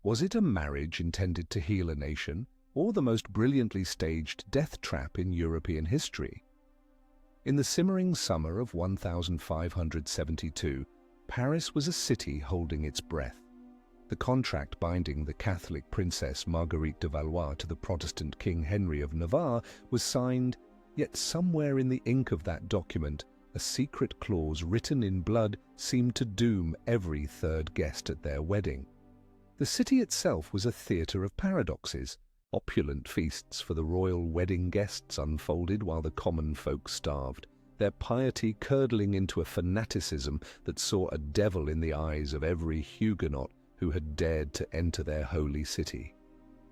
Was it a marriage intended to heal a nation, or the most brilliantly staged death trap in European history? In the simmering summer of 1572, Paris was a city holding its breath. The contract binding the Catholic Princess Marguerite de Valois to the Protestant King Henry of Navarre was signed, yet somewhere in the ink of that document, a secret clause written in blood seemed to doom every third guest at their wedding. The city itself was a theatre of paradoxes. Opulent feasts for the royal wedding guests unfolded while the common folk starved, their piety curdling into a fanaticism that saw a devil in the eyes of every Huguenot who had dared to enter their holy city.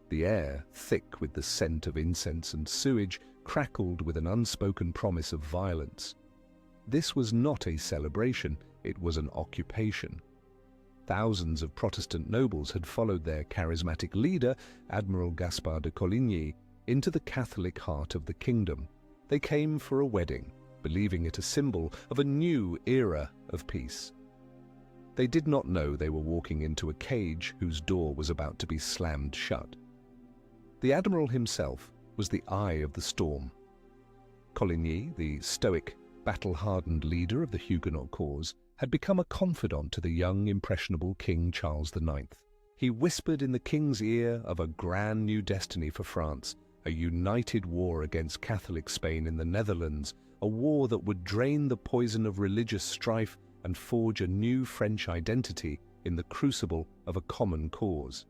The air, thick with the scent of incense and sewage, crackled with an unspoken promise of violence. This was not a celebration, it was an occupation. Thousands of Protestant nobles had followed their charismatic leader, Admiral Gaspard de Coligny, into the Catholic heart of the kingdom. They came for a wedding, believing it a symbol of a new era of peace. They did not know they were walking into a cage whose door was about to be slammed shut. The Admiral himself was the eye of the storm. Coligny, the stoic, battle-hardened leader of the Huguenot cause, had become a confidant to the young, impressionable King Charles IX. He whispered in the king's ear of a grand new destiny for France, a united war against Catholic Spain in the Netherlands, a war that would drain the poison of religious strife and forge a new French identity in the crucible of a common cause.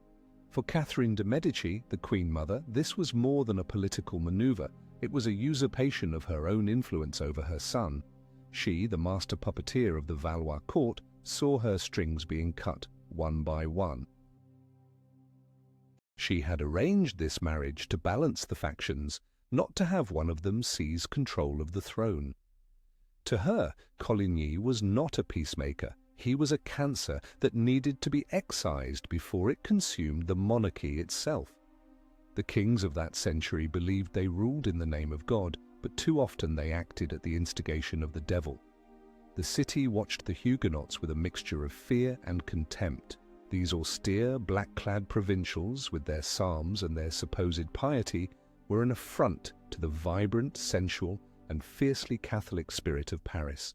For Catherine de Medici, the Queen Mother, this was more than a political maneuver. It was a usurpation of her own influence over her son. She, the master puppeteer of the Valois court, saw her strings being cut one by one. She had arranged this marriage to balance the factions, not to have one of them seize control of the throne. To her, Coligny was not a peacemaker. He was a cancer that needed to be excised before it consumed the monarchy itself. The kings of that century believed they ruled in the name of God, but too often they acted at the instigation of the devil. The city watched the Huguenots with a mixture of fear and contempt. These austere, black-clad provincials, with their psalms and their supposed piety, were an affront to the vibrant, sensual, and fiercely Catholic spirit of Paris.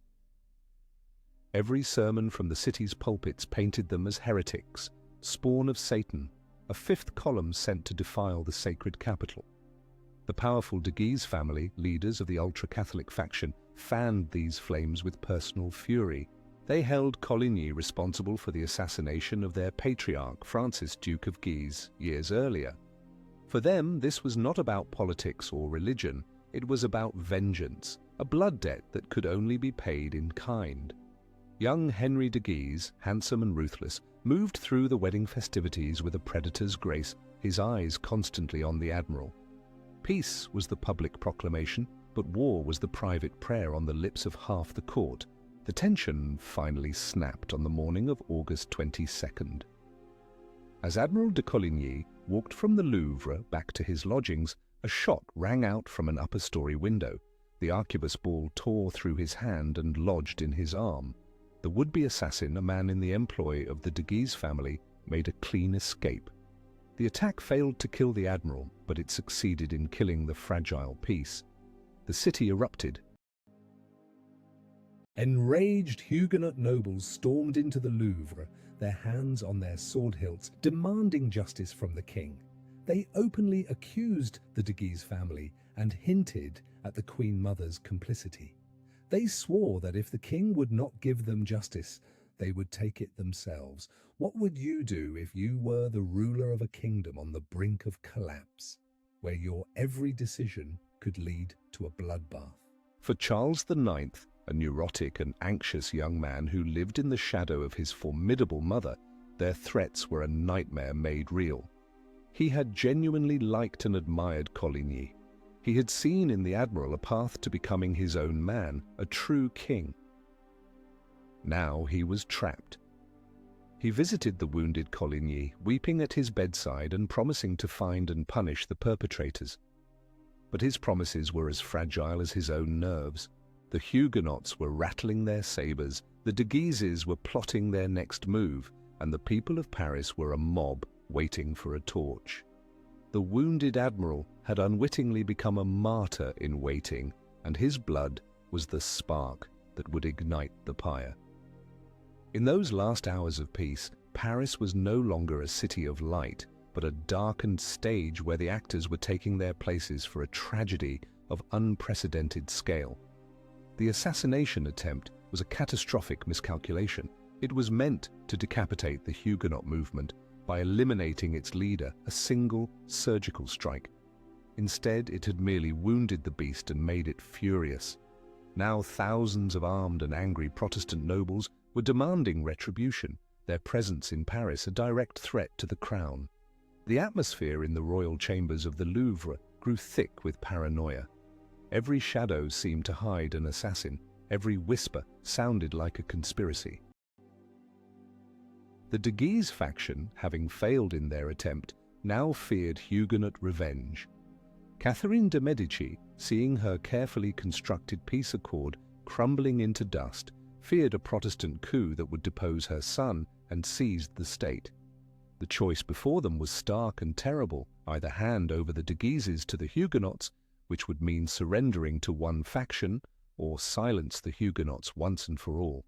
Every sermon from the city's pulpits painted them as heretics, spawn of Satan, a fifth column sent to defile the sacred capital. The powerful de Guise family, leaders of the ultra-Catholic faction, fanned these flames with personal fury. They held Coligny responsible for the assassination of their patriarch, Francis, Duke of Guise, years earlier. For them, this was not about politics or religion. It was about vengeance, a blood debt that could only be paid in kind. Young Henry de Guise, handsome and ruthless, moved through the wedding festivities with a predator's grace, his eyes constantly on the Admiral. Peace was the public proclamation, but war was the private prayer on the lips of half the court. The tension finally snapped on the morning of August 22nd. As Admiral de Coligny walked from the Louvre back to his lodgings, a shot rang out from an upper-story window. The arquebus ball tore through his hand and lodged in his arm. The would-be assassin, a man in the employ of the de Guise family, made a clean escape. The attack failed to kill the Admiral, but it succeeded in killing the fragile peace. The city erupted. Enraged Huguenot nobles stormed into the Louvre, their hands on their sword hilts, demanding justice from the king. They openly accused the de Guise family and hinted at the Queen Mother's complicity. They swore that if the king would not give them justice, they would take it themselves. What would you do if you were the ruler of a kingdom on the brink of collapse, where your every decision could lead to a bloodbath? For Charles IX, a neurotic and anxious young man who lived in the shadow of his formidable mother, their threats were a nightmare made real. He had genuinely liked and admired Coligny. He had seen in the Admiral a path to becoming his own man, a true king. Now he was trapped. He visited the wounded Coligny, weeping at his bedside and promising to find and punish the perpetrators. But his promises were as fragile as his own nerves. The Huguenots were rattling their sabres, the de Guises were plotting their next move, and the people of Paris were a mob waiting for a torch. The wounded admiral had unwittingly become a martyr in waiting, and his blood was the spark that would ignite the pyre. In those last hours of peace, Paris was no longer a city of light, but a darkened stage where the actors were taking their places for a tragedy of unprecedented scale. The assassination attempt was a catastrophic miscalculation. It was meant to decapitate the Huguenot movement by eliminating its leader, a single surgical strike. Instead, it had merely wounded the beast and made it furious. Now thousands of armed and angry Protestant nobles were demanding retribution, their presence in Paris a direct threat to the crown. The atmosphere in the royal chambers of the Louvre grew thick with paranoia. Every shadow seemed to hide an assassin. Every whisper sounded like a conspiracy. The de Guise faction, having failed in their attempt, now feared Huguenot revenge. Catherine de Medici, seeing her carefully constructed peace accord crumbling into dust, feared a Protestant coup that would depose her son and seize the state. The choice before them was stark and terrible: either hand over the de Guises to the Huguenots, which would mean surrendering to one faction, or silence the Huguenots once and for all.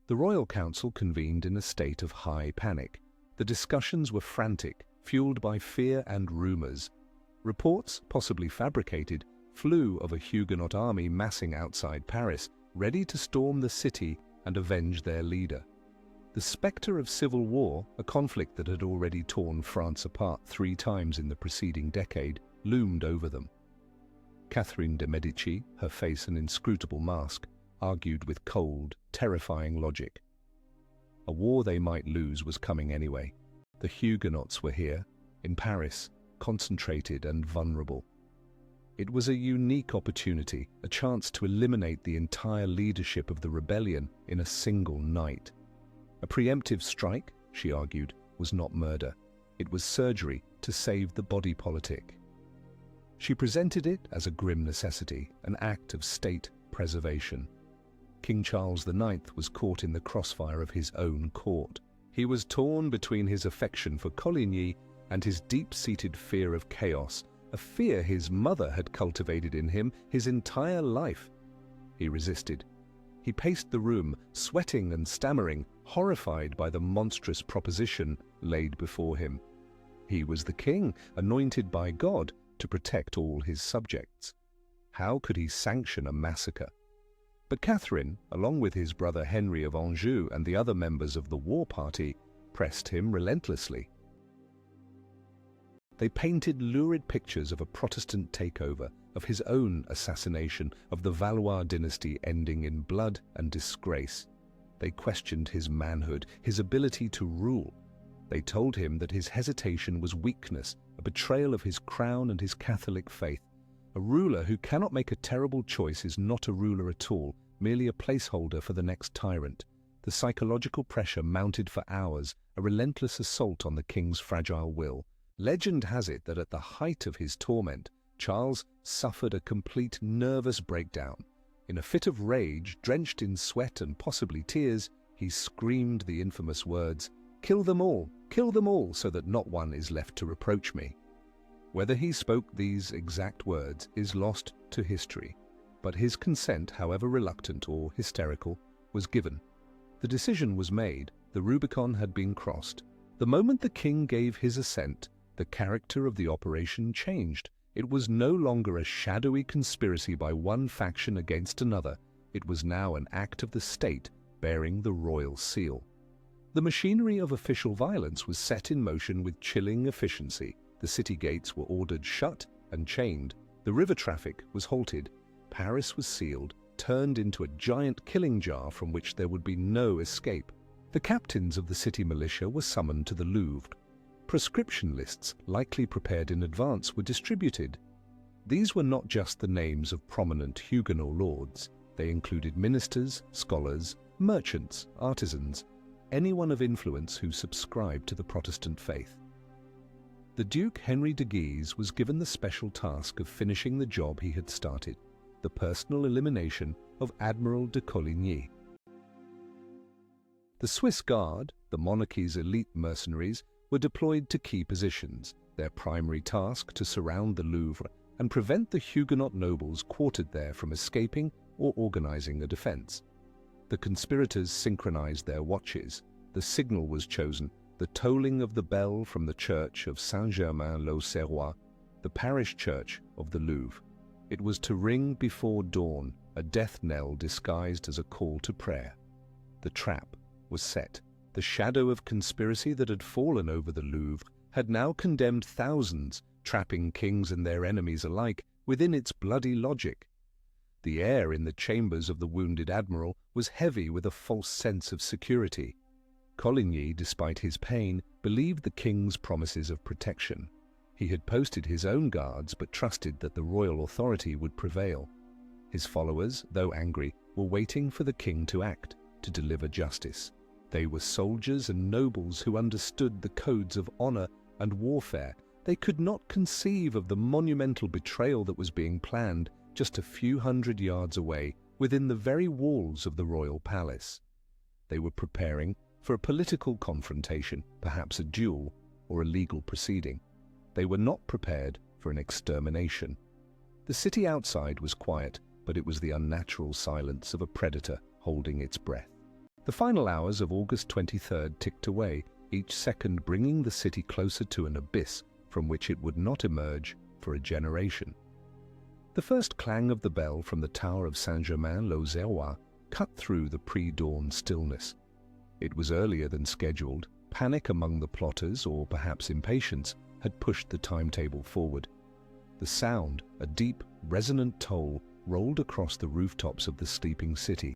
The Royal Council convened in a state of high panic. The discussions were frantic, fueled by fear and rumors. Reports, possibly fabricated, flew of a Huguenot army massing outside Paris, ready to storm the city and avenge their leader. The spectre of civil war, a conflict that had already torn France apart 3 times in the preceding decade, loomed over them. Catherine de Medici, her face an inscrutable mask, argued with cold, terrifying logic. A war they might lose was coming anyway. The Huguenots were here, in Paris, concentrated and vulnerable. It was a unique opportunity, a chance to eliminate the entire leadership of the rebellion in a single night. A preemptive strike, she argued, was not murder. It was surgery to save the body politic. She presented it as a grim necessity, an act of state preservation. King Charles IX was caught in the crossfire of his own court. He was torn between his affection for Coligny and his deep-seated fear of chaos, a fear his mother had cultivated in him his entire life. He resisted. He paced the room, sweating and stammering, horrified by the monstrous proposition laid before him. He was the king, anointed by God to protect all his subjects. How could he sanction a massacre? But Catherine, along with his brother Henry of Anjou and the other members of the war party, pressed him relentlessly. They painted lurid pictures of a Protestant takeover, of his own assassination, of the Valois dynasty ending in blood and disgrace. They questioned his manhood, his ability to rule. They told him that his hesitation was weakness, a betrayal of his crown and his Catholic faith. A ruler who cannot make a terrible choice is not a ruler at all, merely a placeholder for the next tyrant. The psychological pressure mounted for hours, a relentless assault on the king's fragile will. Legend has it that at the height of his torment, Charles suffered a complete nervous breakdown. In a fit of rage, drenched in sweat and possibly tears, he screamed the infamous words, kill them all, so that not one is left to reproach me." Whether he spoke these exact words is lost to history, but his consent, however reluctant or hysterical, was given. The decision was made, the Rubicon had been crossed. The moment the king gave his assent, the character of the operation changed. It was no longer a shadowy conspiracy by one faction against another. It was now an act of the state bearing the royal seal. The machinery of official violence was set in motion with chilling efficiency. The city gates were ordered shut and chained. The river traffic was halted. Paris was sealed, turned into a giant killing jar from which there would be no escape. The captains of the city militia were summoned to the Louvre. Proscription lists, likely prepared in advance, were distributed. These were not just the names of prominent Huguenot lords. They included ministers, scholars, merchants, artisans, anyone of influence who subscribed to the Protestant faith. The Duke Henry de Guise was given the special task of finishing the job he had started, the personal elimination of Admiral de Coligny. The Swiss Guard, the monarchy's elite mercenaries, were deployed to key positions, their primary task to surround the Louvre and prevent the Huguenot nobles quartered there from escaping or organizing a defense. The conspirators synchronized their watches. The signal was chosen, the tolling of the bell from the church of Saint-Germain-l'Auxerrois, the parish church of the Louvre. It was to ring before dawn, a death knell disguised as a call to prayer. The trap was set. The shadow of conspiracy that had fallen over the Louvre had now condemned thousands, trapping kings and their enemies alike within its bloody logic. The air in the chambers of the wounded admiral was heavy with a false sense of security. Coligny, despite his pain, believed the king's promises of protection. He had posted his own guards but trusted that the royal authority would prevail. His followers, though angry, were waiting for the king to act, to deliver justice. They were soldiers and nobles who understood the codes of honor and warfare. They could not conceive of the monumental betrayal that was being planned just a few hundred yards away, within the very walls of the royal palace. They were preparing for a political confrontation, perhaps a duel or a legal proceeding. They were not prepared for an extermination. The city outside was quiet, but it was the unnatural silence of a predator holding its breath. The final hours of August 23rd ticked away, each second bringing the city closer to an abyss from which it would not emerge for a generation. The first clang of the bell from the tower of Saint-Germain-l'Auxerrois cut through the pre-dawn stillness. It was earlier than scheduled. Panic among the plotters, or perhaps impatience, had pushed the timetable forward. The sound, a deep, resonant toll, rolled across the rooftops of the sleeping city.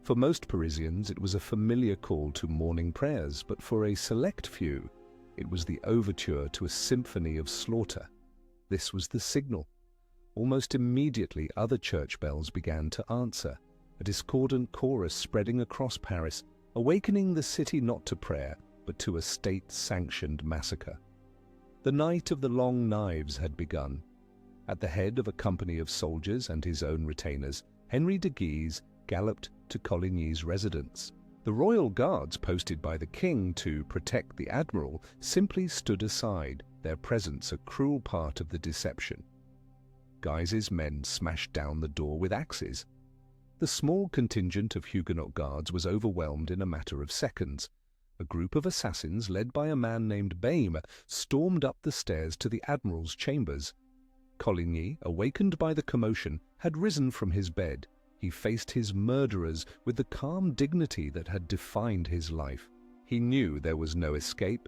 For most Parisians, it was a familiar call to morning prayers, but for a select few, it was the overture to a symphony of slaughter. This was the signal. Almost immediately, other church bells began to answer, a discordant chorus spreading across Paris, awakening the city not to prayer, but to a state-sanctioned massacre. The night of the long knives had begun. At the head of a company of soldiers and his own retainers, Henry de Guise galloped to Coligny's residence. The royal guards posted by the king to protect the admiral simply stood aside, their presence a cruel part of the deception. Guise's men smashed down the door with axes. The small contingent of Huguenot guards was overwhelmed in a matter of seconds. A group of assassins, led by a man named Baime, stormed up the stairs to the admiral's chambers. Coligny, awakened by the commotion, had risen from his bed. He faced his murderers with the calm dignity that had defined his life. He knew there was no escape.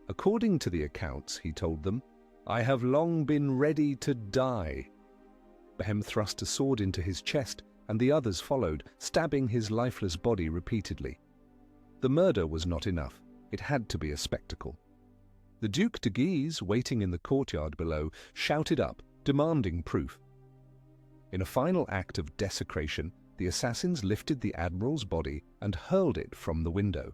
According to the accounts, he told them, "I have long been ready to die." Baime thrust a sword into his chest, and the others followed, stabbing his lifeless body repeatedly. The murder was not enough. It had to be a spectacle. The Duc de Guise, waiting in the courtyard below, shouted up, demanding proof. In a final act of desecration, the assassins lifted the admiral's body and hurled it from the window.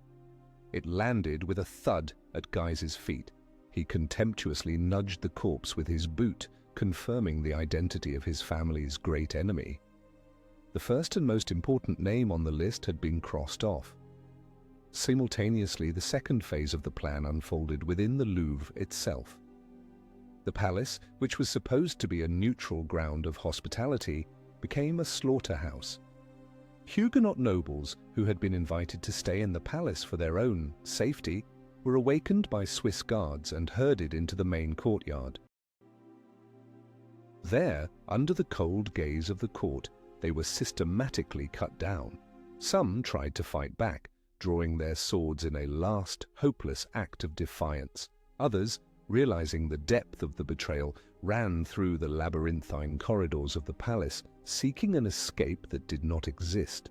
It landed with a thud at Guise's feet. He contemptuously nudged the corpse with his boot, confirming the identity of his family's great enemy. The first and most important name on the list had been crossed off. Simultaneously, the second phase of the plan unfolded within the Louvre itself. The palace, which was supposed to be a neutral ground of hospitality, became a slaughterhouse. Huguenot nobles, who had been invited to stay in the palace for their own safety, were awakened by Swiss guards and herded into the main courtyard. There, under the cold gaze of the court, they were systematically cut down. Some tried to fight back, drawing their swords in a last, hopeless act of defiance. Others, realizing the depth of the betrayal, ran through the labyrinthine corridors of the palace, seeking an escape that did not exist.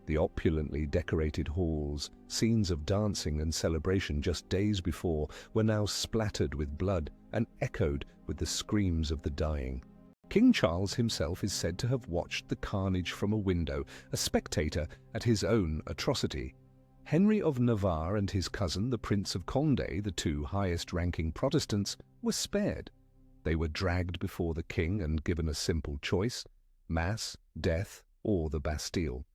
The opulently decorated halls, scenes of dancing and celebration just days before, were now splattered with blood and echoed with the screams of the dying. King Charles himself is said to have watched the carnage from a window, a spectator at his own atrocity. Henry of Navarre and his cousin, the Prince of Condé, the two highest-ranking Protestants, were spared. They were dragged before the king and given a simple choice: mass, death, or the Bastille.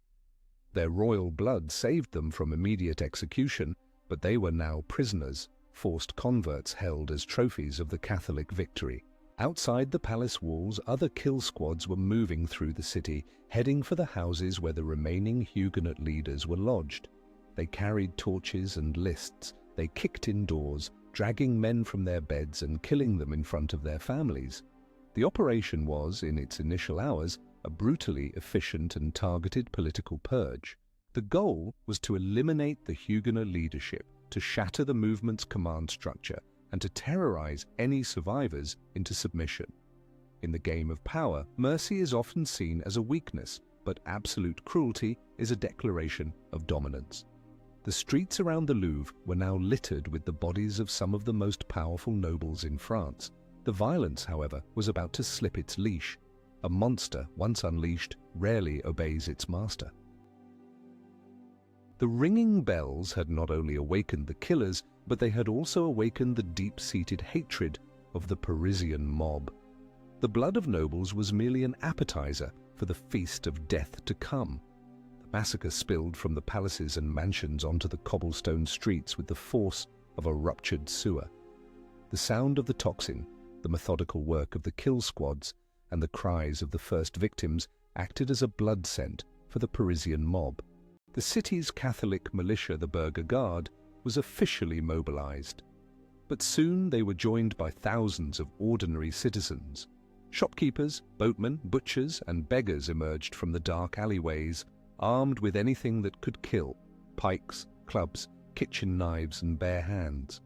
Their royal blood saved them from immediate execution, but they were now prisoners, forced converts held as trophies of the Catholic victory. Outside the palace walls, other kill squads were moving through the city, heading for the houses where the remaining Huguenot leaders were lodged. They carried torches and lists. They kicked indoors, dragging men from their beds and killing them in front of their families. The operation was, in its initial hours, a brutally efficient and targeted political purge. The goal was to eliminate the Huguenot leadership, to shatter the movement's command structure, and to terrorize any survivors into submission. In the game of power, mercy is often seen as a weakness, but absolute cruelty is a declaration of dominance. The streets around the Louvre were now littered with the bodies of some of the most powerful nobles in France. The violence, however, was about to slip its leash. A monster, once unleashed, rarely obeys its master. The ringing bells had not only awakened the killers, but they had also awakened the deep-seated hatred of the Parisian mob. The blood of nobles was merely an appetizer for the feast of death to come. The massacre spilled from the palaces and mansions onto the cobblestone streets with the force of a ruptured sewer. The sound of the tocsin, the methodical work of the kill squads, and the cries of the first victims acted as a blood scent for the Parisian mob. The city's Catholic militia, the Burger Guard, was officially mobilized. But soon they were joined by thousands of ordinary citizens. Shopkeepers, boatmen, butchers, and beggars emerged from the dark alleyways, armed with anything that could kill: pikes, clubs, kitchen knives, and bare hands.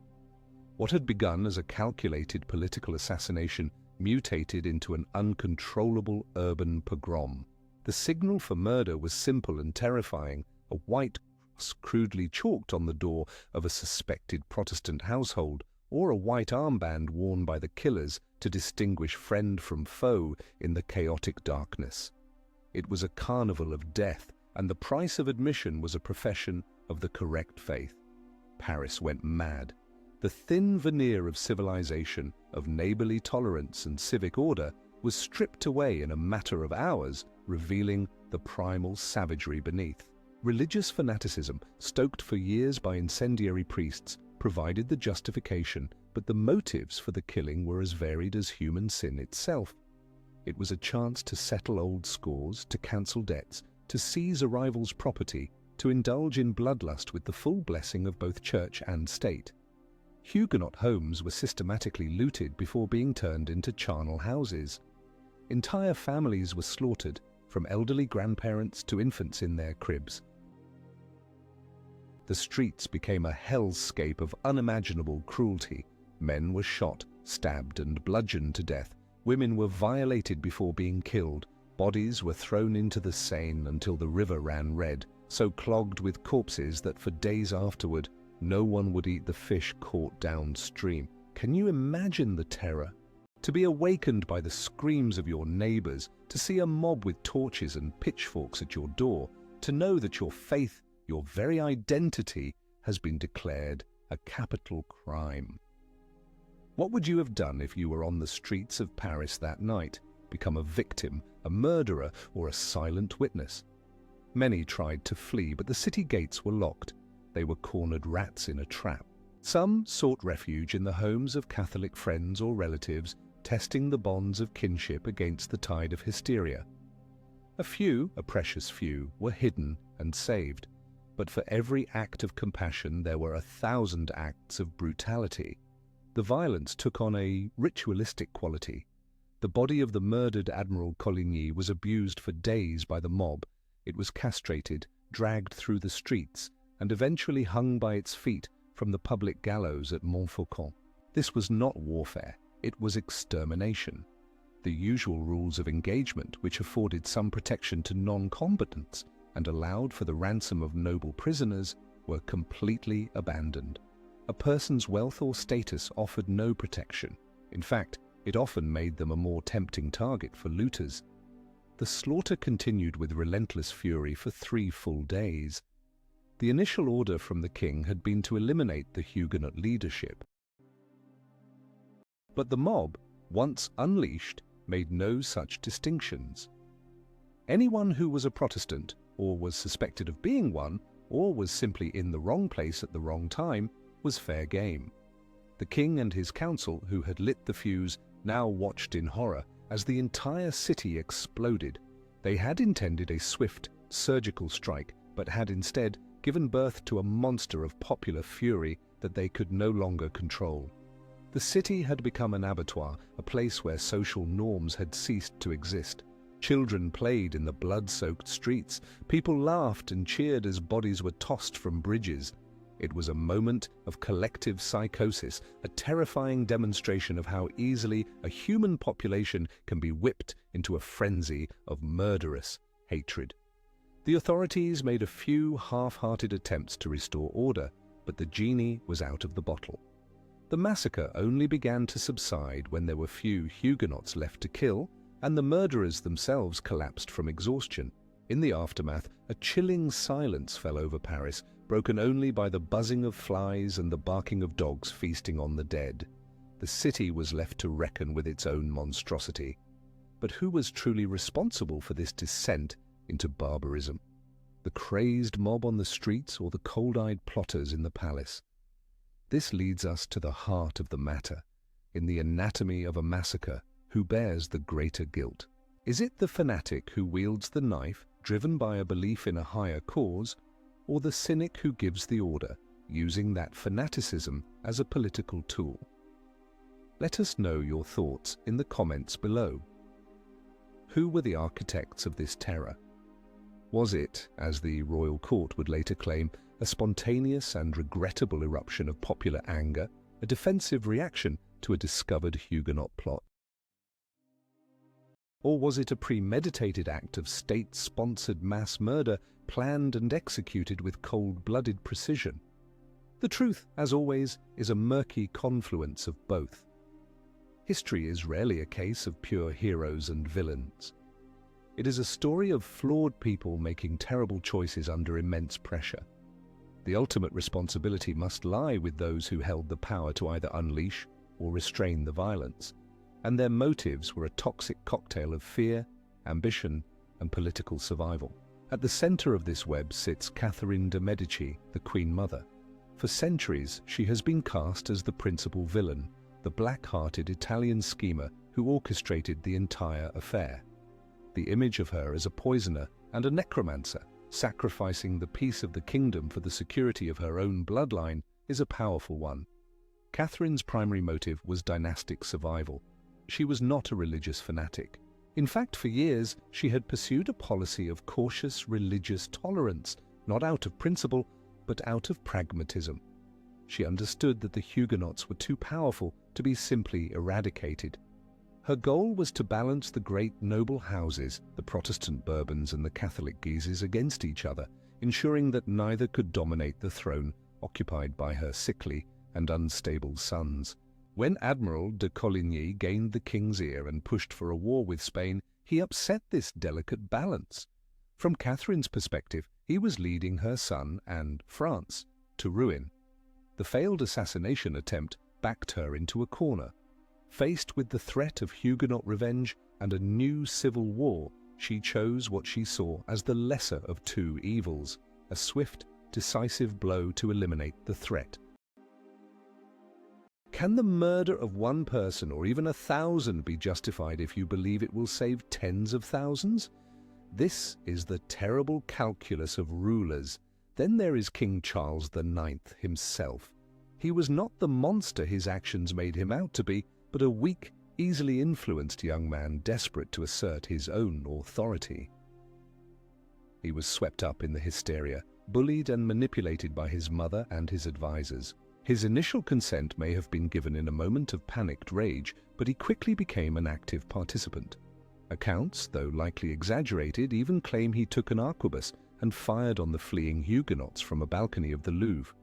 What had begun as a calculated political assassination mutated into an uncontrollable urban pogrom. The signal for murder was simple and terrifying: a white cross crudely chalked on the door of a suspected Protestant household, or a white armband worn by the killers to distinguish friend from foe in the chaotic darkness. It was a carnival of death, and the price of admission was a profession of the correct faith. Paris went mad. The thin veneer of civilization, of neighborly tolerance and civic order, was stripped away in a matter of hours, revealing the primal savagery beneath. Religious fanaticism, stoked for years by incendiary priests, provided the justification, but the motives for the killing were as varied as human sin itself. It was a chance to settle old scores, to cancel debts, to seize a rival's property, to indulge in bloodlust with the full blessing of both church and state. Huguenot homes were systematically looted before being turned into charnel houses. Entire families were slaughtered, from elderly grandparents to infants in their cribs. The streets became a hellscape of unimaginable cruelty. Men were shot, stabbed, and bludgeoned to death. Women were violated before being killed. Bodies were thrown into the Seine until the river ran red, so clogged with corpses that for days afterward, no one would eat the fish caught downstream. Can you imagine the terror? To be awakened by the screams of your neighbors, to see a mob with torches and pitchforks at your door, to know that your faith, your very identity, has been declared a capital crime. What would you have done if you were on the streets of Paris that night, become a victim, a murderer, or a silent witness? Many tried to flee, but the city gates were locked. They were cornered rats in a trap. Some sought refuge in the homes of Catholic friends or relatives, testing the bonds of kinship against the tide of hysteria. A few, a precious few, were hidden and saved. But for every act of compassion there were 1,000 acts of brutality. The violence took on a ritualistic quality. The body of the murdered Admiral Coligny was abused for days by the mob. It was castrated, dragged through the streets, and eventually hung by its feet from the public gallows at Montfaucon. This was not warfare, it was extermination. The usual rules of engagement, which afforded some protection to non-combatants and allowed for the ransom of noble prisoners, were completely abandoned. A person's wealth or status offered no protection. In fact, it often made them a more tempting target for looters. The slaughter continued with relentless fury for 3 full days. The initial order from the king had been to eliminate the Huguenot leadership. But the mob, once unleashed, made no such distinctions. Anyone who was a Protestant, or was suspected of being one, or was simply in the wrong place at the wrong time, was fair game. The king and his council, who had lit the fuse, now watched in horror as the entire city exploded. They had intended a swift, surgical strike, but had instead given birth to a monster of popular fury that they could no longer control. The city had become an abattoir, a place where social norms had ceased to exist. Children played in the blood-soaked streets. People laughed and cheered as bodies were tossed from bridges. It was a moment of collective psychosis, a terrifying demonstration of how easily a human population can be whipped into a frenzy of murderous hatred. The authorities made a few half-hearted attempts to restore order, but the genie was out of the bottle. The massacre only began to subside when there were few Huguenots left to kill, and the murderers themselves collapsed from exhaustion. In the aftermath, a chilling silence fell over Paris, broken only by the buzzing of flies and the barking of dogs feasting on the dead. The city was left to reckon with its own monstrosity. But who was truly responsible for this descent into barbarism? The crazed mob on the streets or the cold-eyed plotters in the palace? This leads us to the heart of the matter. In the anatomy of a massacre, who bears the greater guilt? Is it the fanatic who wields the knife, driven by a belief in a higher cause, or the cynic who gives the order, using that fanaticism as a political tool? Let us know your thoughts in the comments below. Who were the architects of this terror? Was it, as the royal court would later claim, a spontaneous and regrettable eruption of popular anger, a defensive reaction to a discovered Huguenot plot? Or was it a premeditated act of state-sponsored mass murder planned and executed with cold-blooded precision? The truth, as always, is a murky confluence of both. History is rarely a case of pure heroes and villains. It is a story of flawed people making terrible choices under immense pressure. The ultimate responsibility must lie with those who held the power to either unleash or restrain the violence, and their motives were a toxic cocktail of fear, ambition, and political survival. At the center of this web sits Catherine de Medici, the Queen Mother. For centuries, she has been cast as the principal villain, the black-hearted Italian schemer who orchestrated the entire affair. The image of her as a poisoner and a necromancer, sacrificing the peace of the kingdom for the security of her own bloodline, is a powerful one. Catherine's primary motive was dynastic survival. She was not a religious fanatic. In fact, for years, she had pursued a policy of cautious religious tolerance, not out of principle, but out of pragmatism. She understood that the Huguenots were too powerful to be simply eradicated. Her goal was to balance the great noble houses, the Protestant Bourbons and the Catholic Guises, against each other, ensuring that neither could dominate the throne occupied by her sickly and unstable sons. When Admiral de Coligny gained the king's ear and pushed for a war with Spain, he upset this delicate balance. From Catherine's perspective, he was leading her son and France to ruin. The failed assassination attempt backed her into a corner. Faced with the threat of Huguenot revenge and a new civil war, she chose what she saw as the lesser of two evils, a swift, decisive blow to eliminate the threat. Can the murder of one person or even 1,000 be justified if you believe it will save tens of thousands? This is the terrible calculus of rulers. Then there is King Charles IX himself. He was not the monster his actions made him out to be, but a weak, easily influenced young man desperate to assert his own authority. He was swept up in the hysteria, bullied and manipulated by his mother and his advisors. His initial consent may have been given in a moment of panicked rage, but he quickly became an active participant. Accounts, though likely exaggerated, even claim he took an arquebus and fired on the fleeing Huguenots from a balcony of the Louvre.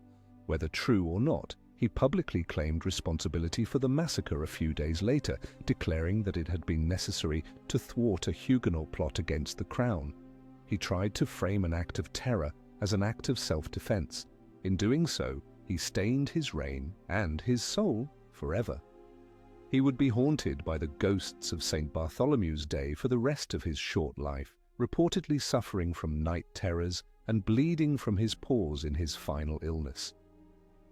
Whether true or not, he publicly claimed responsibility for the massacre a few days later, declaring that it had been necessary to thwart a Huguenot plot against the crown. He tried to frame an act of terror as an act of self-defense. In doing so, he stained his reign and his soul forever. He would be haunted by the ghosts of St. Bartholomew's Day for the rest of his short life, reportedly suffering from night terrors and bleeding from his paws in his final illness.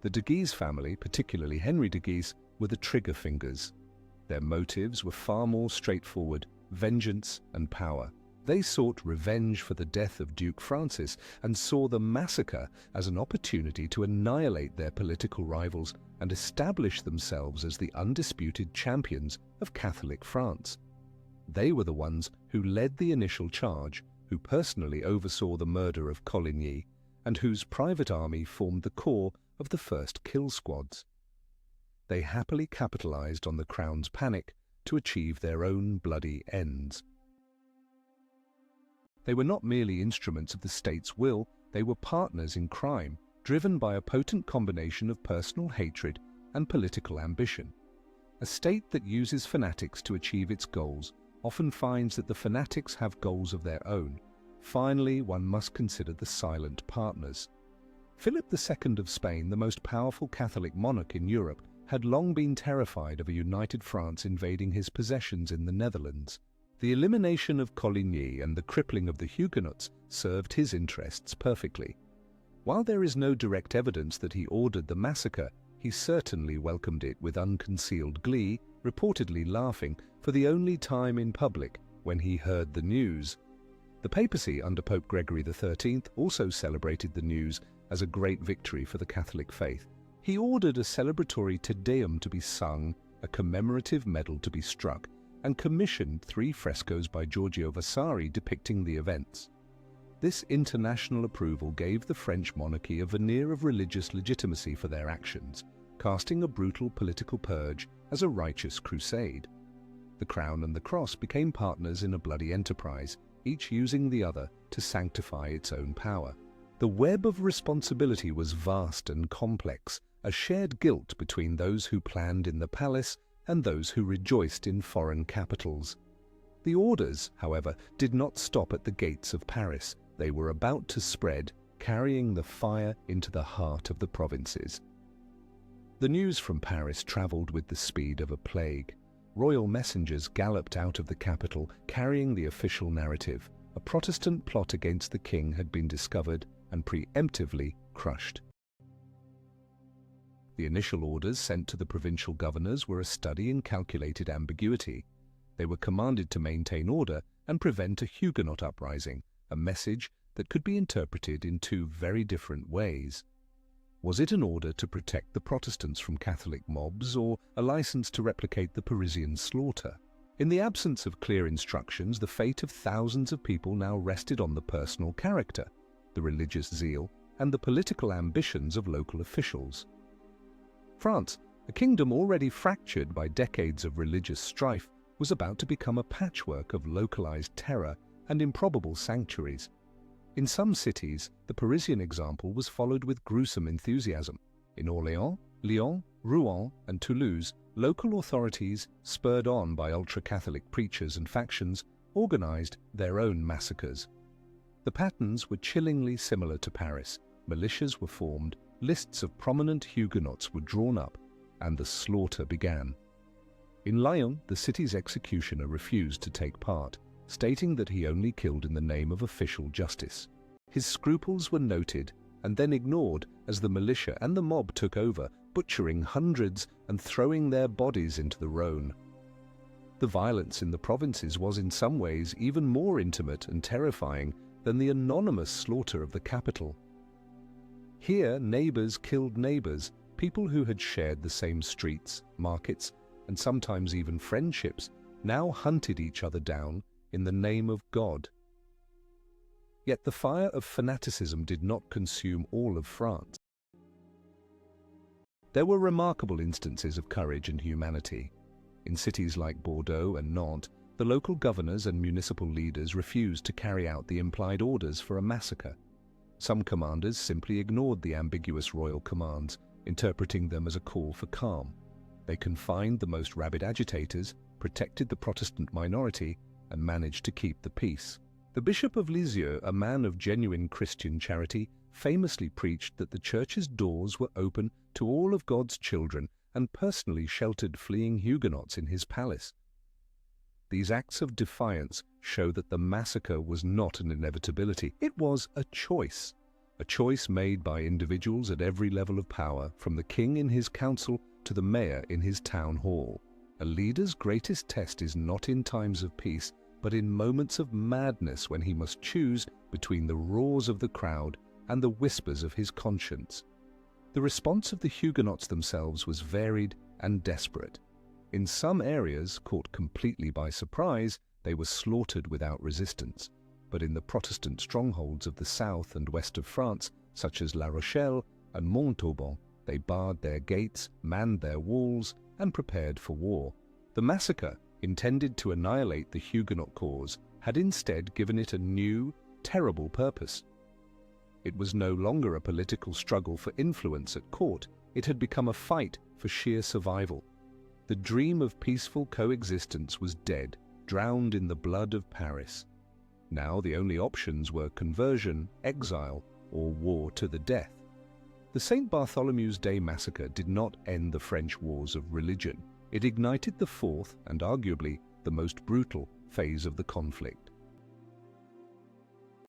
The de Guise family, particularly Henry de Guise, were the trigger fingers. Their motives were far more straightforward: vengeance and power. They sought revenge for the death of Duke Francis and saw the massacre as an opportunity to annihilate their political rivals and establish themselves as the undisputed champions of Catholic France. They were the ones who led the initial charge, who personally oversaw the murder of Coligny, and whose private army formed the core of the first kill squads. They happily capitalized on the Crown's panic to achieve their own bloody ends. They were not merely instruments of the state's will, they were partners in crime, driven by a potent combination of personal hatred and political ambition. A state that uses fanatics to achieve its goals often finds that the fanatics have goals of their own. Finally, one must consider the silent partners. Philip II of Spain, the most powerful Catholic monarch in Europe, had long been terrified of a united France invading his possessions in the Netherlands. The elimination of Coligny and the crippling of the Huguenots served his interests perfectly. While there is no direct evidence that he ordered the massacre, he certainly welcomed it with unconcealed glee, reportedly laughing for the only time in public when he heard the news. The papacy under Pope Gregory XIII also celebrated the news as a great victory for the Catholic faith. He ordered a celebratory Te Deum to be sung, a commemorative medal to be struck, and commissioned 3 frescoes by Giorgio Vasari depicting the events. This international approval gave the French monarchy a veneer of religious legitimacy for their actions, casting a brutal political purge as a righteous crusade. The Crown and the Cross became partners in a bloody enterprise, each using the other to sanctify its own power. The web of responsibility was vast and complex, a shared guilt between those who planned in the palace and those who rejoiced in foreign capitals. The orders, however, did not stop at the gates of Paris. They were about to spread, carrying the fire into the heart of the provinces. The news from Paris travelled with the speed of a plague. Royal messengers galloped out of the capital, carrying the official narrative. A Protestant plot against the king had been discovered and preemptively crushed. The initial orders sent to the provincial governors were a study in calculated ambiguity. They were commanded to maintain order and prevent a Huguenot uprising, a message that could be interpreted in 2 very different ways. Was it an order to protect the Protestants from Catholic mobs, or a license to replicate the Parisian slaughter? In the absence of clear instructions, the fate of thousands of people now rested on the personal character, the religious zeal, and the political ambitions of local officials. France, a kingdom already fractured by decades of religious strife, was about to become a patchwork of localized terror and improbable sanctuaries. In some cities, the Parisian example was followed with gruesome enthusiasm. In Orléans, Lyon, Rouen, and Toulouse, local authorities, spurred on by ultra-Catholic preachers and factions, organized their own massacres. The patterns were chillingly similar to Paris. Militias were formed, lists of prominent Huguenots were drawn up, and the slaughter began. In Lyon, the city's executioner refused to take part, stating that he only killed in the name of official justice. His scruples were noted and then ignored as the militia and the mob took over, butchering hundreds and throwing their bodies into the Rhône. The violence in the provinces was in some ways even more intimate and terrifying than the anonymous slaughter of the capital. Here, neighbors killed neighbors, people who had shared the same streets, markets, and sometimes even friendships, now hunted each other down in the name of God. Yet the fire of fanaticism did not consume all of France. There were remarkable instances of courage and humanity. In cities like Bordeaux and Nantes, the local governors and municipal leaders refused to carry out the implied orders for a massacre. Some commanders simply ignored the ambiguous royal commands, interpreting them as a call for calm. They confined the most rabid agitators, protected the Protestant minority, and managed to keep the peace. The Bishop of Lisieux, a man of genuine Christian charity, famously preached that the church's doors were open to all of God's children and personally sheltered fleeing Huguenots in his palace. These acts of defiance show that the massacre was not an inevitability. It was a choice made by individuals at every level of power, from the king in his council to the mayor in his town hall. A leader's greatest test is not in times of peace, but in moments of madness when he must choose between the roars of the crowd and the whispers of his conscience. The response of the Huguenots themselves was varied and desperate. In some areas, caught completely by surprise, they were slaughtered without resistance. But in the Protestant strongholds of the south and west of France, such as La Rochelle and Montauban, they barred their gates, manned their walls, and prepared for war. The massacre, intended to annihilate the Huguenot cause, had instead given it a new, terrible purpose. It was no longer a political struggle for influence at court. It had become a fight for sheer survival. The dream of peaceful coexistence was dead, drowned in the blood of Paris. Now the only options were conversion, exile, or war to the death. The St. Bartholomew's Day massacre did not end the French wars of religion. It ignited the fourth, and arguably the most brutal, phase of the conflict.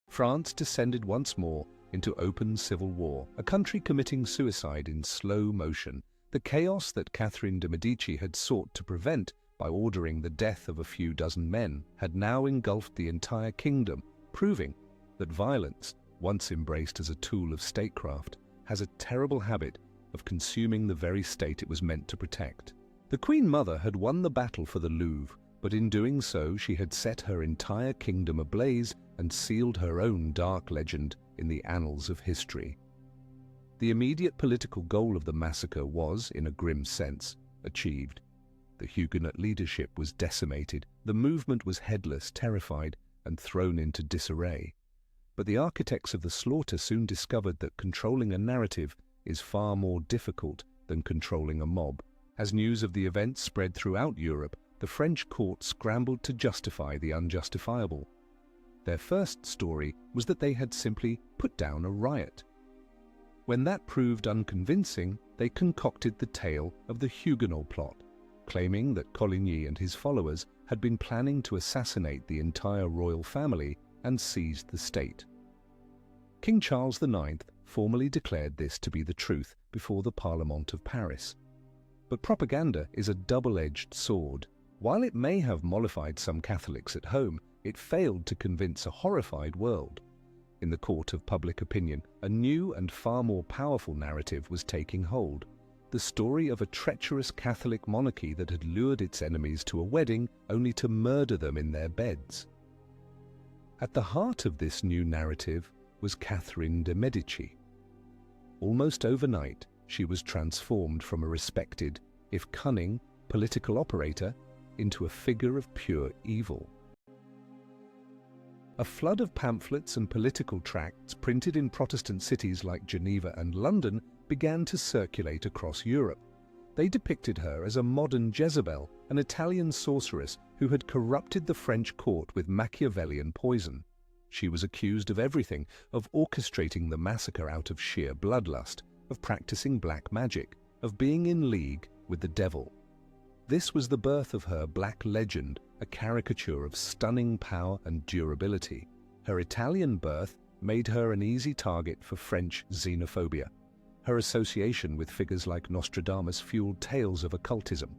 France descended once more into open civil war, a country committing suicide in slow motion. The chaos that Catherine de Medici had sought to prevent by ordering the death of a few dozen men had now engulfed the entire kingdom, proving that violence, once embraced as a tool of statecraft, has a terrible habit of consuming the very state it was meant to protect. The Queen Mother had won the battle for the Louvre, but in doing so she had set her entire kingdom ablaze and sealed her own dark legend in the annals of history. The immediate political goal of the massacre was, in a grim sense, achieved. The Huguenot leadership was decimated, the movement was headless, terrified, and thrown into disarray. But the architects of the slaughter soon discovered that controlling a narrative is far more difficult than controlling a mob. As news of the event spread throughout Europe, the French court scrambled to justify the unjustifiable. Their first story was that they had simply put down a riot. When that proved unconvincing, they concocted the tale of the Huguenot plot, claiming that Coligny and his followers had been planning to assassinate the entire royal family and seize the state. King Charles IX formally declared this to be the truth before the Parlement of Paris. But propaganda is a double-edged sword. While it may have mollified some Catholics at home, it failed to convince a horrified world. In the court of public opinion, a new and far more powerful narrative was taking hold. The story of a treacherous Catholic monarchy that had lured its enemies to a wedding only to murder them in their beds. At the heart of this new narrative was Catherine de Medici. Almost overnight, she was transformed from a respected, if cunning, political operator into a figure of pure evil. A flood of pamphlets and political tracts printed in Protestant cities like Geneva and London began to circulate across Europe. They depicted her as a modern Jezebel, an Italian sorceress who had corrupted the French court with Machiavellian poison. She was accused of everything, of orchestrating the massacre out of sheer bloodlust, of practicing black magic, of being in league with the devil. This was the birth of her black legend, a caricature of stunning power and durability. Her Italian birth made her an easy target for French xenophobia. Her association with figures like Nostradamus fueled tales of occultism.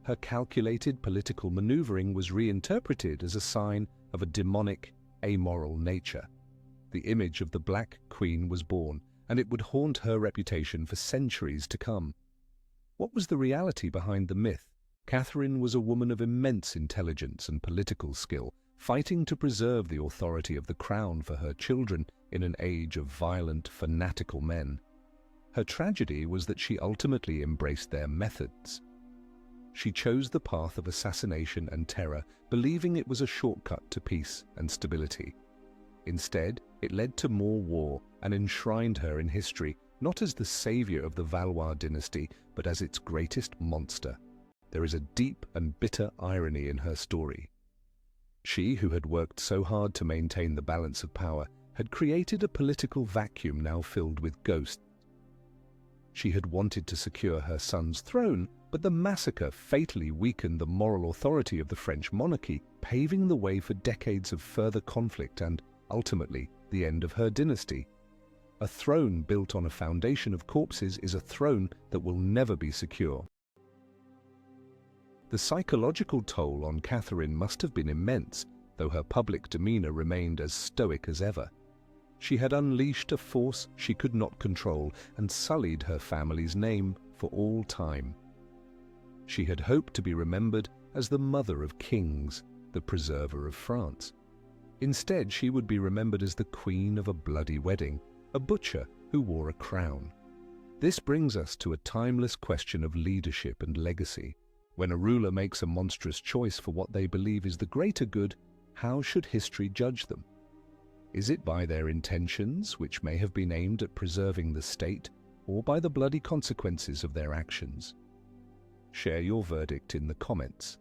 Her calculated political maneuvering was reinterpreted as a sign of a demonic, amoral nature. The image of the Black Queen was born, and it would haunt her reputation for centuries to come. What was the reality behind the myth? Catherine was a woman of immense intelligence and political skill, fighting to preserve the authority of the crown for her children in an age of violent, fanatical men. Her tragedy was that she ultimately embraced their methods. She chose the path of assassination and terror, believing it was a shortcut to peace and stability. Instead, it led to more war and enshrined her in history, not as the savior of the Valois dynasty, but as its greatest monster. There is a deep and bitter irony in her story. She, who had worked so hard to maintain the balance of power, had created a political vacuum now filled with ghosts. She had wanted to secure her son's throne, but the massacre fatally weakened the moral authority of the French monarchy, paving the way for decades of further conflict and, ultimately, the end of her dynasty. A throne built on a foundation of corpses is a throne that will never be secure. The psychological toll on Catherine must have been immense, though her public demeanor remained as stoic as ever. She had unleashed a force she could not control and sullied her family's name for all time. She had hoped to be remembered as the mother of kings, the preserver of France. Instead, she would be remembered as the queen of a bloody wedding, a butcher who wore a crown. This brings us to a timeless question of leadership and legacy. When a ruler makes a monstrous choice for what they believe is the greater good, how should history judge them? Is it by their intentions, which may have been aimed at preserving the state, or by the bloody consequences of their actions? Share your verdict in the comments.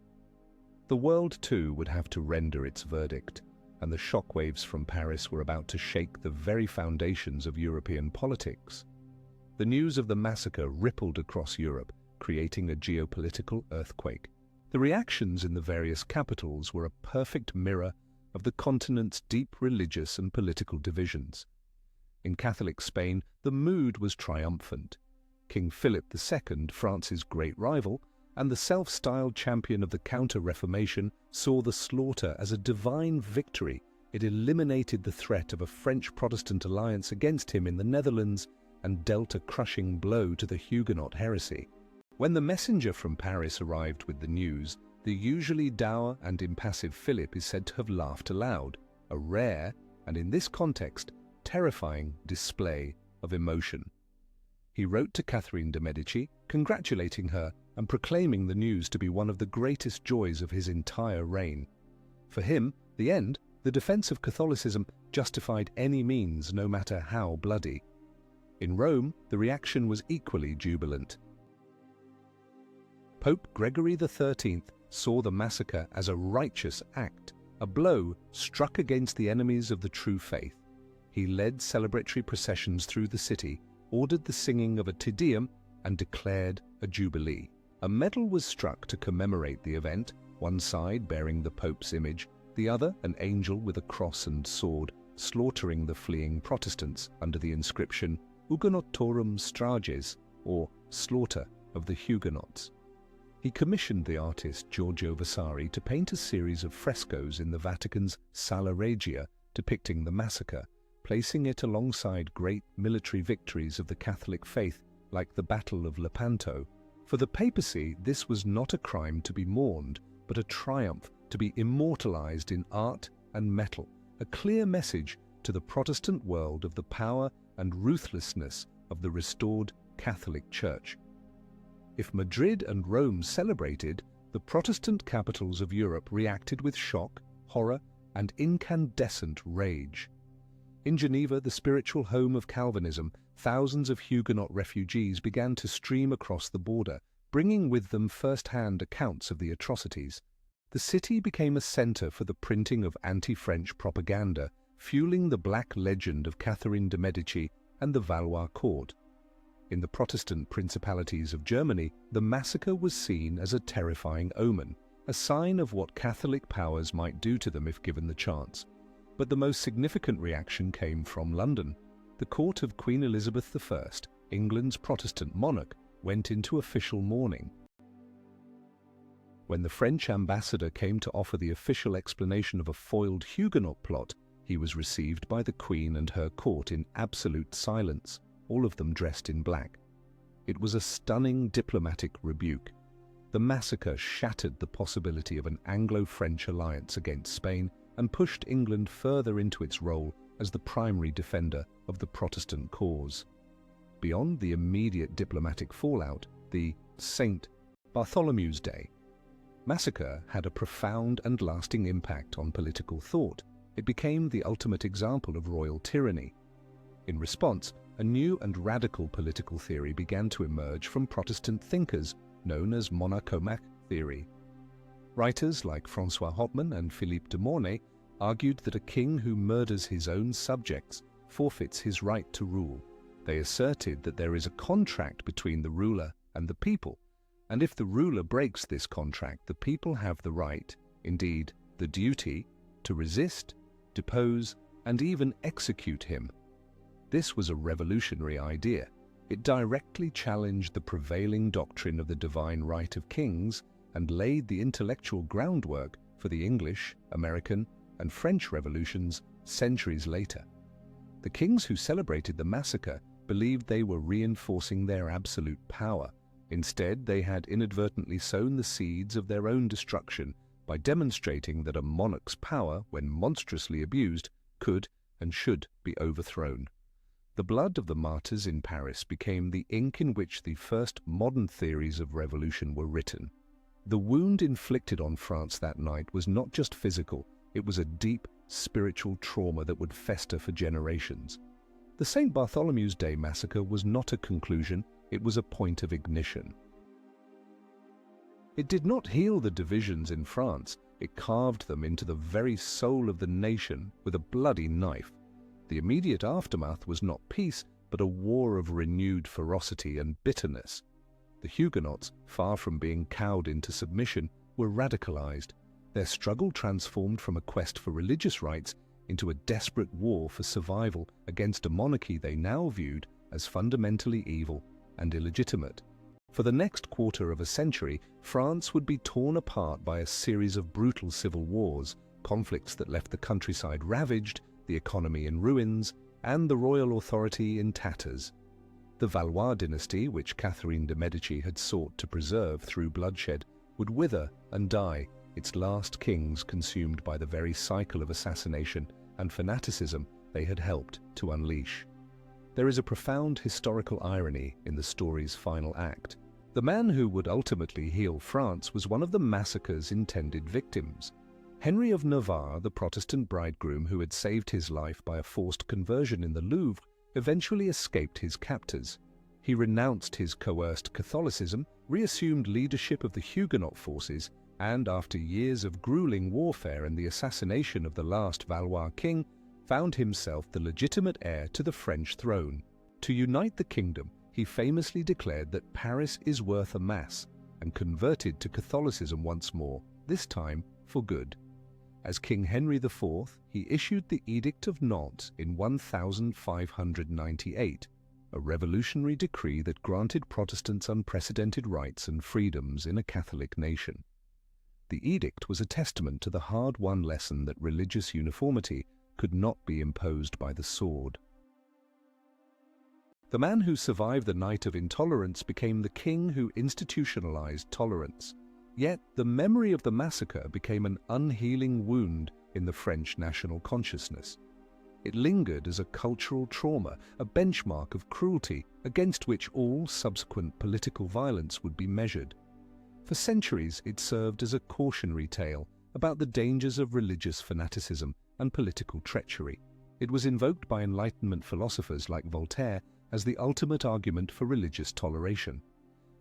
The world, too, would have to render its verdict, and the shockwaves from Paris were about to shake the very foundations of European politics. The news of the massacre rippled across Europe, creating a geopolitical earthquake. The reactions in the various capitals were a perfect mirror of the continent's deep religious and political divisions. In Catholic Spain, the mood was triumphant. King Philip II, France's great rival, and the self-styled champion of the Counter-Reformation, saw the slaughter as a divine victory. It eliminated the threat of a French Protestant alliance against him in the Netherlands and dealt a crushing blow to the Huguenot heresy. When the messenger from Paris arrived with the news, the usually dour and impassive Philip is said to have laughed aloud, a rare, and in this context, terrifying display of emotion. He wrote to Catherine de Medici, congratulating her and proclaiming the news to be one of the greatest joys of his entire reign. For him, the end, the defense of Catholicism, justified any means, no matter how bloody. In Rome, the reaction was equally jubilant. Pope Gregory XIII saw the massacre as a righteous act, a blow struck against the enemies of the true faith. He led celebratory processions through the city, ordered the singing of a Te Deum, and declared a jubilee. A medal was struck to commemorate the event, one side bearing the Pope's image, the other an angel with a cross and sword, slaughtering the fleeing Protestants under the inscription Huguenotorum Strages, or Slaughter of the Huguenots. He commissioned the artist Giorgio Vasari to paint a series of frescoes in the Vatican's Sala Regia depicting the massacre, placing it alongside great military victories of the Catholic faith like the Battle of Lepanto. For the papacy, this was not a crime to be mourned, but a triumph to be immortalized in art and metal, a clear message to the Protestant world of the power and ruthlessness of the restored Catholic Church. If Madrid and Rome celebrated, the Protestant capitals of Europe reacted with shock, horror, and incandescent rage. In Geneva, the spiritual home of Calvinism, thousands of Huguenot refugees began to stream across the border, bringing with them first-hand accounts of the atrocities. The city became a center for the printing of anti-French propaganda, fueling the black legend of Catherine de Medici and the Valois court. In the Protestant principalities of Germany, the massacre was seen as a terrifying omen, a sign of what Catholic powers might do to them if given the chance. But the most significant reaction came from London. The court of Queen Elizabeth I, England's Protestant monarch, went into official mourning. When the French ambassador came to offer the official explanation of a foiled Huguenot plot, he was received by the Queen and her court in absolute silence, all of them dressed in black. It was a stunning diplomatic rebuke. The massacre shattered the possibility of an Anglo-French alliance against Spain and pushed England further into its role as the primary defender of the Protestant cause. Beyond the immediate diplomatic fallout, the St. Bartholomew's Day massacre had a profound and lasting impact on political thought. It became the ultimate example of royal tyranny. In response, a new and radical political theory began to emerge from Protestant thinkers, known as monarchomaque theory. Writers like François Hotman and Philippe de Mornay argued that a king who murders his own subjects forfeits his right to rule. They asserted that there is a contract between the ruler and the people, and if the ruler breaks this contract, the people have the right, indeed the duty, to resist, depose, and even execute him. This was a revolutionary idea. It directly challenged the prevailing doctrine of the divine right of kings and laid the intellectual groundwork for the English, American, and French revolutions centuries later. The kings who celebrated the massacre believed they were reinforcing their absolute power. Instead, they had inadvertently sown the seeds of their own destruction by demonstrating that a monarch's power, when monstrously abused, could and should be overthrown. The blood of the martyrs in Paris became the ink in which the first modern theories of revolution were written. The wound inflicted on France that night was not just physical, it was a deep, spiritual trauma that would fester for generations. The St. Bartholomew's Day massacre was not a conclusion, it was a point of ignition. It did not heal the divisions in France, it carved them into the very soul of the nation with a bloody knife. The immediate aftermath was not peace, but a war of renewed ferocity and bitterness. The Huguenots, far from being cowed into submission, were radicalized. Their struggle transformed from a quest for religious rights into a desperate war for survival against a monarchy they now viewed as fundamentally evil and illegitimate. For the next quarter of a century, France would be torn apart by a series of brutal civil wars, conflicts that left the countryside ravaged, the economy in ruins, and the royal authority in tatters. The Valois dynasty, which Catherine de Medici had sought to preserve through bloodshed, would wither and die, its last kings consumed by the very cycle of assassination and fanaticism they had helped to unleash. There is a profound historical irony in the story's final act. The man who would ultimately heal France was one of the massacre's intended victims. Henry of Navarre, the Protestant bridegroom who had saved his life by a forced conversion in the Louvre, eventually escaped his captors. He renounced his coerced Catholicism, reassumed leadership of the Huguenot forces, and after years of grueling warfare and the assassination of the last Valois king, found himself the legitimate heir to the French throne. To unite the kingdom, he famously declared that Paris is worth a mass, and converted to Catholicism once more, this time for good. As King Henry IV, he issued the Edict of Nantes in 1598, a revolutionary decree that granted Protestants unprecedented rights and freedoms in a Catholic nation. The edict was a testament to the hard-won lesson that religious uniformity could not be imposed by the sword. The man who survived the night of intolerance became the king who institutionalized tolerance. Yet the memory of the massacre became an unhealing wound in the French national consciousness. It lingered as a cultural trauma, a benchmark of cruelty against which all subsequent political violence would be measured. For centuries, it served as a cautionary tale about the dangers of religious fanaticism and political treachery. It was invoked by Enlightenment philosophers like Voltaire as the ultimate argument for religious toleration.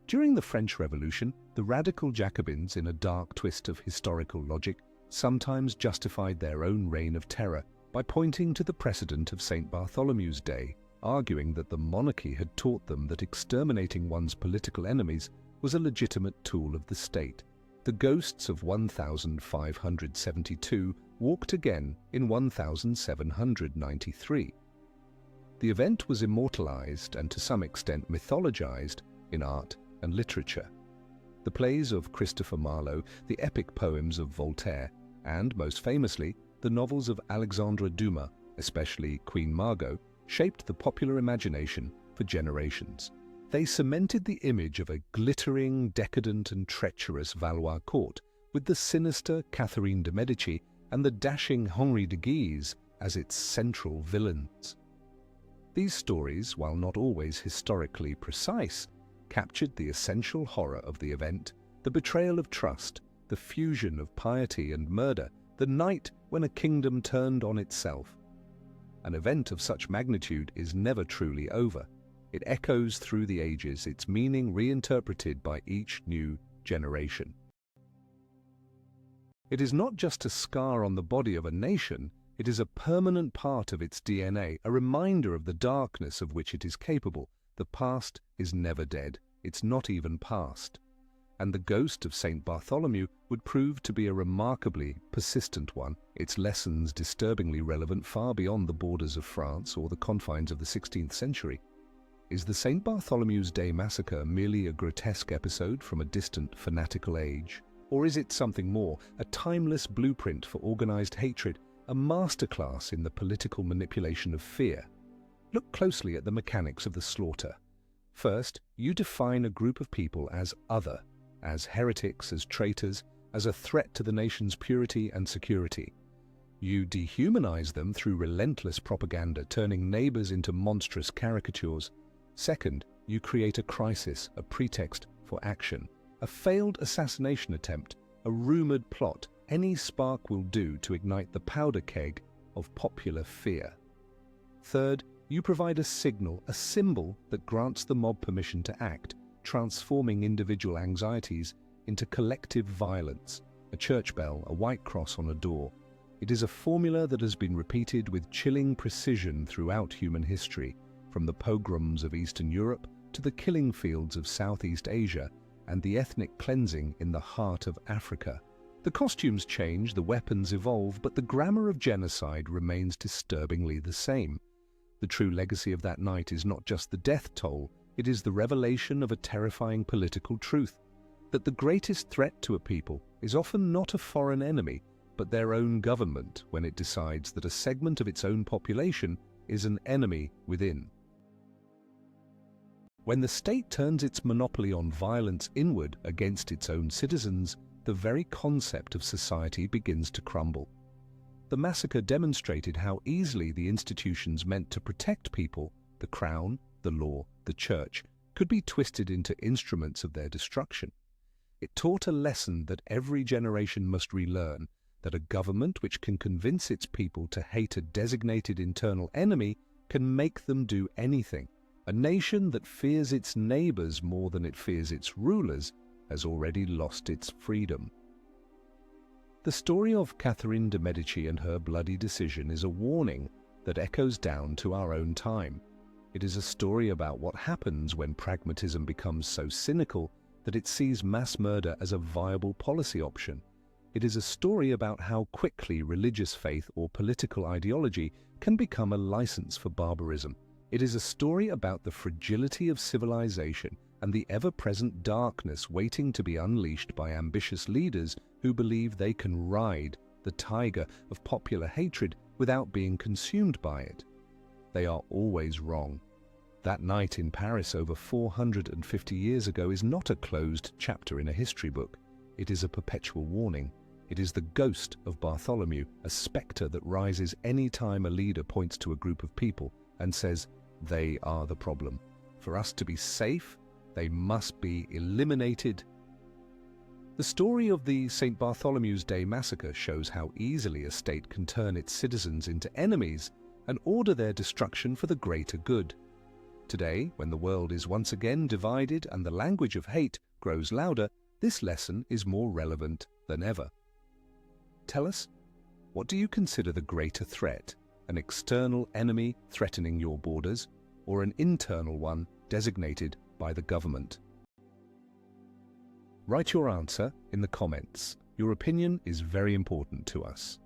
During the French Revolution, the radical Jacobins, in a dark twist of historical logic, sometimes justified their own reign of terror by pointing to the precedent of St. Bartholomew's Day, arguing that the monarchy had taught them that exterminating one's political enemies was a legitimate tool of the state. The ghosts of 1572 walked again in 1793. The event was immortalized and to some extent mythologized in art and literature. The plays of Christopher Marlowe, the epic poems of Voltaire, and, most famously, the novels of Alexandre Dumas, especially Queen Margot, shaped the popular imagination for generations. They cemented the image of a glittering, decadent and treacherous Valois court, with the sinister Catherine de Medici and the dashing Henri de Guise as its central villains. These stories, while not always historically precise, captured the essential horror of the event, the betrayal of trust, the fusion of piety and murder, the night when a kingdom turned on itself. An event of such magnitude is never truly over. It echoes through the ages, its meaning reinterpreted by each new generation. It is not just a scar on the body of a nation, It is a permanent part of its DNA, a reminder of the darkness of which it is capable. The past is never dead. It's not even past. And the ghost of Saint Bartholomew would prove to be a remarkably persistent one, its lessons disturbingly relevant far beyond the borders of France or the confines of the 16th century. Is the St. Bartholomew's Day massacre merely a grotesque episode from a distant, fanatical age? Or is it something more, a timeless blueprint for organized hatred, a masterclass in the political manipulation of fear? Look closely at the mechanics of the slaughter. First, you define a group of people as other, as heretics, as traitors, as a threat to the nation's purity and security. You dehumanize them through relentless propaganda, turning neighbors into monstrous caricatures. Second, you create a crisis, a pretext for action, a failed assassination attempt, a rumored plot. Any spark will do to ignite the powder keg of popular fear. Third, you provide a signal, a symbol that grants the mob permission to act, transforming individual anxieties into collective violence. A church bell, a white cross on a door. It is a formula that has been repeated with chilling precision throughout human history, from the pogroms of Eastern Europe to the killing fields of Southeast Asia and the ethnic cleansing in the heart of Africa. The costumes change, the weapons evolve, but the grammar of genocide remains disturbingly the same. The true legacy of that night is not just the death toll, it is the revelation of a terrifying political truth, that the greatest threat to a people is often not a foreign enemy, but their own government when it decides that a segment of its own population is an enemy within. When the state turns its monopoly on violence inward against its own citizens, the very concept of society begins to crumble. The massacre demonstrated how easily the institutions meant to protect people, the crown, the law, the church, could be twisted into instruments of their destruction. It taught a lesson that every generation must relearn, that a government which can convince its people to hate a designated internal enemy can make them do anything. A nation that fears its neighbors more than it fears its rulers has already lost its freedom. The story of Catherine de Medici and her bloody decision is a warning that echoes down to our own time. It is a story about what happens when pragmatism becomes so cynical that it sees mass murder as a viable policy option. It is a story about how quickly religious faith or political ideology can become a license for barbarism. It is a story about the fragility of civilization and the ever-present darkness waiting to be unleashed by ambitious leaders who believe they can ride the tiger of popular hatred without being consumed by it. They are always wrong. That night in Paris over 450 years ago is not a closed chapter in a history book. It is a perpetual warning. It is the ghost of Bartholomew, a spectre that rises any time a leader points to a group of people and says, they are the problem. For us to be safe, they must be eliminated. The story of the St. Bartholomew's Day massacre shows how easily a state can turn its citizens into enemies and order their destruction for the greater good. Today, when the world is once again divided and the language of hate grows louder, this lesson is more relevant than ever. Tell us, what do you consider the greater threat? An external enemy threatening your borders, or an internal one designated by the government? Write your answer in the comments. Your opinion is very important to us.